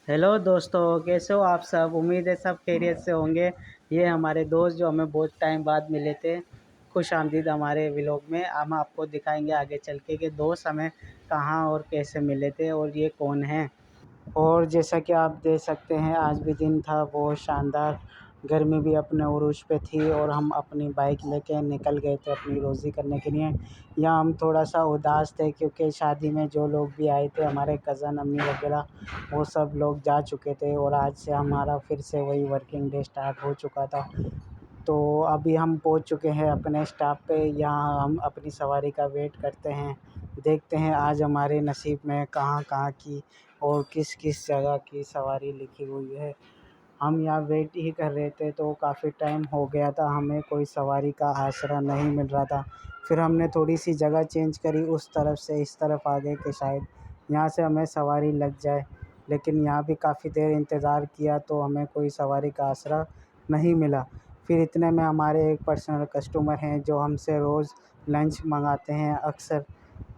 Hello दोस्तों, कैसे हो आप सब। उम्मीद है सब खैरियत से होंगे। ये हमारे दोस्त जो हमें बहुत टाइम बाद मिले थे। खुश आमदीद हमारे व्लॉग में। हम आपको दिखाएंगे आगे चल के कि दोस्त हमें कहाँ और कैसे मिले थे और ये कौन है। और जैसा कि आप देख सकते हैं, आज भी दिन था बहुत शानदार। गर्मी भी अपने उरूज पे थी और हम अपनी बाइक लेके निकल गए थे अपनी रोज़ी करने के लिए। यहाँ हम थोड़ा सा उदास थे क्योंकि शादी में जो लोग भी आए थे, हमारे कज़न अम्मी वगैरह, वो सब लोग जा चुके थे और आज से हमारा फिर से वही वर्किंग डे स्टार्ट हो चुका था। तो अभी हम पहुंच चुके हैं अपने स्टॉप पे। यहाँ हम अपनी सवारी का वेट करते हैं। देखते हैं आज हमारे नसीब में कहाँ कहाँ की और किस किस जगह की सवारी लिखी हुई है। हम यहाँ वेट ही कर रहे थे तो काफ़ी टाइम हो गया था, हमें कोई सवारी का आसरा नहीं मिल रहा था। फिर हमने थोड़ी सी जगह चेंज करी, उस तरफ से इस तरफ आ गए कि शायद यहाँ से हमें सवारी लग जाए। लेकिन यहाँ भी काफ़ी देर इंतज़ार किया तो हमें कोई सवारी का आसरा नहीं मिला। फिर इतने में हमारे एक पर्सनल कस्टमर हैं जो हमसे रोज़ लंच मंगाते हैं अक्सर।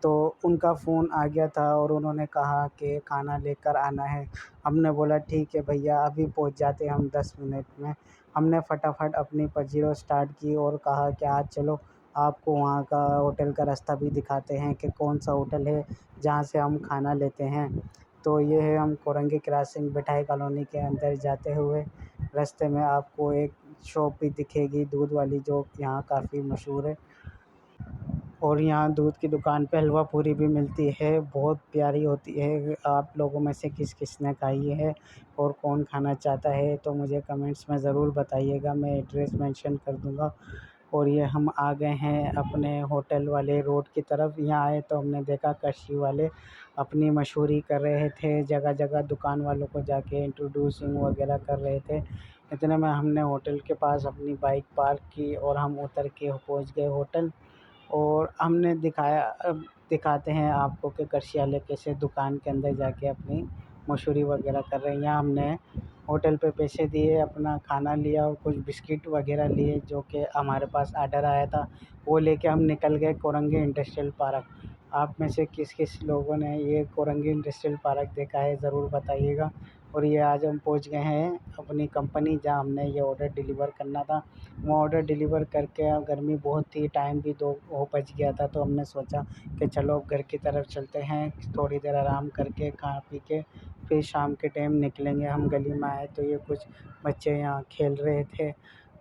तो उनका फ़ोन आ गया था और उन्होंने कहा कि खाना लेकर आना है। हमने बोला ठीक है भैया, अभी पहुंच जाते हम 10 मिनट में। हमने फटाफट अपनी पजीरो स्टार्ट की और कहा कि आज चलो आपको वहाँ का होटल का रास्ता भी दिखाते हैं कि कौन सा होटल है जहाँ से हम खाना लेते हैं। तो ये है, हम कोरंगी क्रॉसिंग मिठाई कॉलोनी के अंदर जाते हुए रास्ते में आपको एक शॉप भी दिखेगी दूध वाली, जो यहाँ काफ़ी मशहूर है। और यहाँ दूध की दुकान पे हलवा पूरी भी मिलती है, बहुत प्यारी होती है। आप लोगों में से किस किस ने खाई है और कौन खाना चाहता है तो मुझे कमेंट्स में ज़रूर बताइएगा, मैं एड्रेस मेंशन कर दूँगा। और ये हम आ गए हैं अपने होटल वाले रोड की तरफ। यहाँ आए तो हमने देखा कच्छी वाले अपनी मशहूरी कर रहे थे, जगह जगह दुकान वालों को जाके इंट्रोड्यूसिंग वगैरह कर रहे थे। इतने में हमने होटल के पास अपनी बाइक पार्क की और हम उतर के पहुँच गए होटल। और हमने दिखाया, अब दिखाते हैं आपको कि कच्छी वाले कैसे दुकान के अंदर जाके अपनी मशहूरी वगैरह कर रहे हैं। यहाँ हमने होटल पे पैसे दिए, अपना खाना लिया और कुछ बिस्किट वगैरह लिए जो कि हमारे पास ऑर्डर आया था, वो लेके हम निकल गए कोरंगी इंडस्ट्रियल पार्क। आप में से किस किस लोगों ने ये कोरंगी इंडस्ट्रियल पार्क देखा है ज़रूर बताइएगा। और ये आज हम पहुंच गए हैं अपनी कंपनी जहां हमने ये ऑर्डर डिलीवर करना था। वो ऑर्डर डिलीवर करके गर्मी बहुत थी, टाइम भी 2 हो बज गया था, तो हमने सोचा कि चलो अब घर की तरफ चलते हैं, थोड़ी देर आराम करके खा पी के फिर शाम के टाइम निकलेंगे। हम गली में आए तो ये कुछ बच्चे यहाँ खेल रहे थे।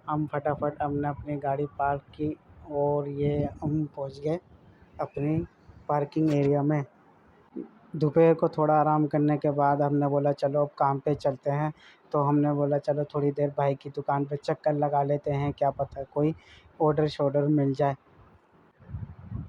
हम फटाफट हमने अपनी गाड़ी पार्क की और ये हम पहुँच गए अपनी पार्किंग एरिया में। दोपहर को थोड़ा आराम करने के बाद हमने बोला चलो अब काम पे चलते हैं। तो हमने बोला चलो थोड़ी देर भाई की दुकान पे चक्कर लगा लेते हैं, क्या पता कोई ऑर्डर शॉर्डर मिल जाए।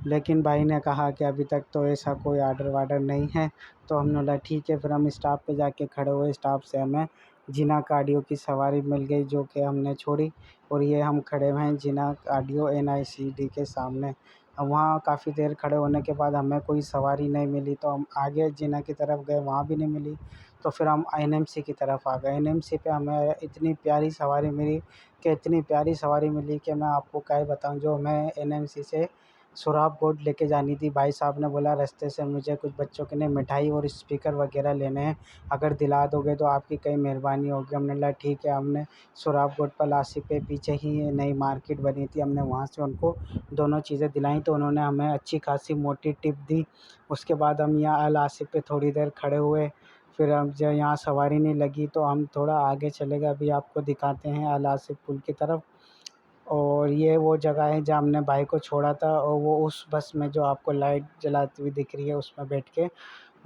लेकिन भाई ने कहा कि अभी तक तो ऐसा कोई आर्डर वार्डर नहीं है। तो हमने बोला ठीक है, फिर हम स्टॉप पे जाके खड़े हुए। स्टॉप से हमें जिना कार्डियो की सवारी मिल गई जो कि हमने छोड़ी। और ये हम खड़े हुए हैं जिना कार्डियो NICD के सामने। अब वहाँ काफ़ी देर खड़े होने के बाद हमें कोई सवारी नहीं मिली, तो हम आगे जिना की तरफ गए, वहाँ भी नहीं मिली। तो फिर हम NMC की तरफ आ गए। NMC पे हमें इतनी प्यारी सवारी मिली कि इतनी प्यारी सवारी मिली कि मैं आपको क्या ही बताऊँ। जो हमें NMC से सुराब गोड लेके जानी थी, भाई साहब ने बोला रास्ते से मुझे कुछ बच्चों के लिए मिठाई और स्पीकर वगैरह लेने हैं, अगर दिला दोगे तो आपकी कई मेहरबानी होगी। हमने बोला ठीक है। हमने सुराब गोड पलासी पे पीछे ही नई मार्केट बनी थी, हमने वहाँ से उनको दोनों चीज़ें दिलाई तो उन्होंने हमें अच्छी खासी मोटी टिप दी। उसके बाद हम यहाँ अल आसिफ पे थोड़ी देर खड़े हुए। फिर हम जब यहाँ सवारी नहीं लगी तो हम थोड़ा आगे चले गए। अभी आपको दिखाते हैं अल आसिफ पुल की तरफ। और ये वो जगह है जहाँ हमने भाई को छोड़ा था, और वो उस बस में जो आपको लाइट जलाती हुई दिख रही है उसमें बैठ के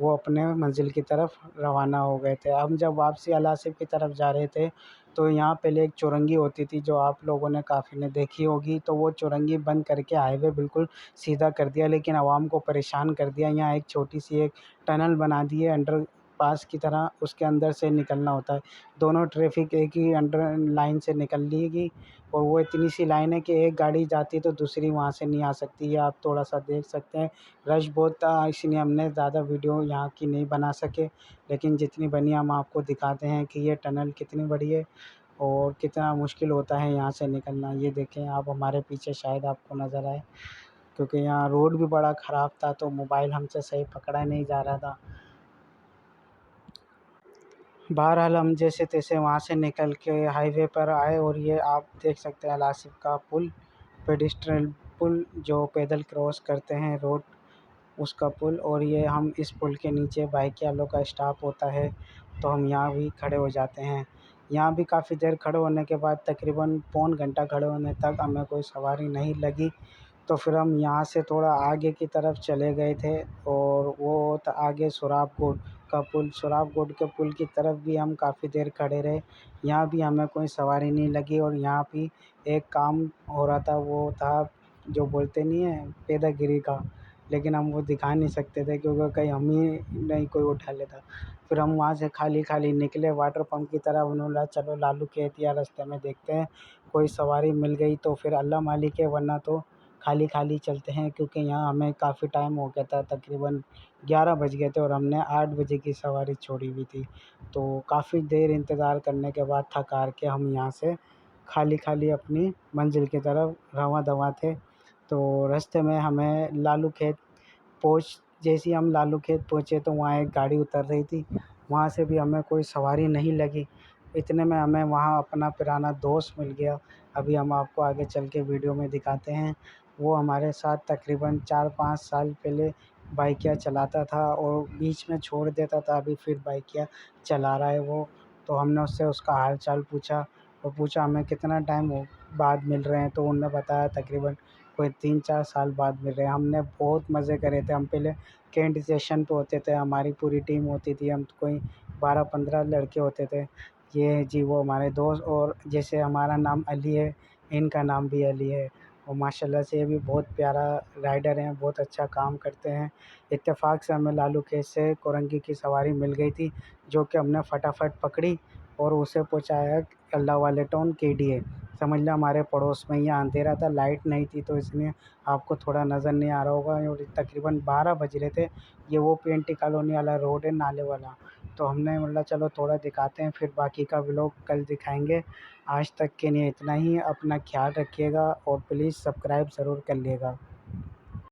वो अपने मंजिल की तरफ रवाना हो गए थे। हम जब वापसी अल आसिफ की तरफ जा रहे थे तो यहाँ पहले एक चौरंगी होती थी जो आप लोगों ने काफ़ी ने देखी होगी, तो वो चौरंगी बंद करके हाईवे बिल्कुल सीधा कर दिया, लेकिन आवाम को परेशान कर दिया। यहाँ एक छोटी सी एक टनल बना दी है अंडर पास की तरह, उसके अंदर से निकलना होता है। दोनों ट्रैफिक एक ही अंडर लाइन से निकल लेगी और वो इतनी सी लाइन है कि एक गाड़ी जाती है तो दूसरी वहाँ से नहीं आ सकती है। आप थोड़ा सा देख सकते हैं, रश बहुत था, इसलिए हमने ज़्यादा वीडियो यहाँ की नहीं बना सके। लेकिन जितनी बनी हम आपको दिखाते हैं कि ये टनल कितनी बड़ी है और कितना मुश्किल होता है यहाँ से निकलना। ये देखें आप, हमारे पीछे शायद आपको नज़र आए, क्योंकि यहाँ रोड भी बड़ा ख़राब था तो मोबाइल हमसे सही पकड़ा नहीं जा रहा था। बहरहाल हम जैसे तैसे वहाँ से निकल के हाईवे पर आए और ये आप देख सकते हैं अलासिफ का पुल, पेडिस्ट्रियल पुल जो पैदल क्रॉस करते हैं रोड, उसका पुल। और ये हम इस पुल के नीचे बाइक वालों का स्टॉप होता है, तो हम यहाँ भी खड़े हो जाते हैं। यहाँ भी काफ़ी देर खड़े होने के बाद तकरीबन पौन घंटा खड़े होने तक हमें कोई सवारी नहीं लगी। तो फिर हम यहाँ से थोड़ा आगे की तरफ चले गए थे और वो आगे सुराबकोट का पुल, सुराबकोट के पुल की तरफ भी हम काफ़ी देर खड़े रहे। यहाँ भी हमें कोई सवारी नहीं लगी और यहाँ भी एक काम हो रहा था, वो था जो बोलते नहीं है पेदागिरी का, लेकिन हम वो दिखा नहीं सकते थे क्योंकि कहीं हम ही नहीं कोई उठा लेता। फिर हम वहाँ से खाली खाली निकले वाटर पंप की तरफ। उन्होंने बोला चलो लालू खेत या रास्ते में देखते हैं, कोई सवारी मिल गई तो फिर अल्लाह मालिक है, वरना तो खाली खाली चलते हैं। क्योंकि यहाँ हमें काफ़ी टाइम हो गया था, तकरीबन 11 बज गए थे और हमने 8 बजे की सवारी छोड़ी हुई थी। तो काफ़ी देर इंतज़ार करने के बाद थक हार के हम यहाँ से खाली खाली अपनी मंजिल की तरफ रवां दवां थे। तो रास्ते में हमें लालू खेत जैसे ही हम लालू खेत पहुँचे तो वहाँ एक गाड़ी उतर रही थी, वहाँ से भी हमें कोई सवारी नहीं लगी। इतने में हमें वहाँ अपना पुराना दोस्त मिल गया, अभी हम आपको आगे चल के वीडियो में दिखाते हैं। वो हमारे साथ तकरीबन 4-5 साल पहले बाइकिया चलाता था और बीच में छोड़ देता था, अभी फिर बाइकिया चला रहा है वो। तो हमने उससे उसका हाल चाल पूछा और पूछा हमें कितना टाइम हो बाद मिल रहे हैं, तो उन्होंने बताया तकरीबन कोई 3-4 साल बाद मिल रहे हैं। हमने बहुत मज़े करे थे। हम पहले कैंट स्टेशन पे होते थे, हमारी पूरी टीम होती थी, हम कोई 12-15 लड़के होते थे। ये जी वो हमारे दोस्त, और जैसे हमारा नाम अली है, इनका नाम भी अली है और माशाल्लाह से ये भी बहुत प्यारा राइडर हैं, बहुत अच्छा काम करते हैं। इत्तेफ़ाक से हमें लालू खेत से कोरंगी की सवारी मिल गई थी, जो कि हमने फटाफट पकड़ी और उसे पहुँचाया अल्लाह वाले टाउन KDA। समझ लो हमारे पड़ोस में ही, अंधेरा था, लाइट नहीं थी, तो इसलिए आपको थोड़ा नज़र नहीं आ रहा होगा। और तकरीबन 12 बज रहे थे। ये वो PNT कॉलोनी वाला रोड है, नाले वाला। तो हमने बोला चलो थोड़ा दिखाते हैं, फिर बाकी का व्लॉग कल दिखाएंगे। आज तक के लिए इतना ही। अपना ख्याल रखिएगा और प्लीज़ सब्सक्राइब ज़रूर कर लिएगा।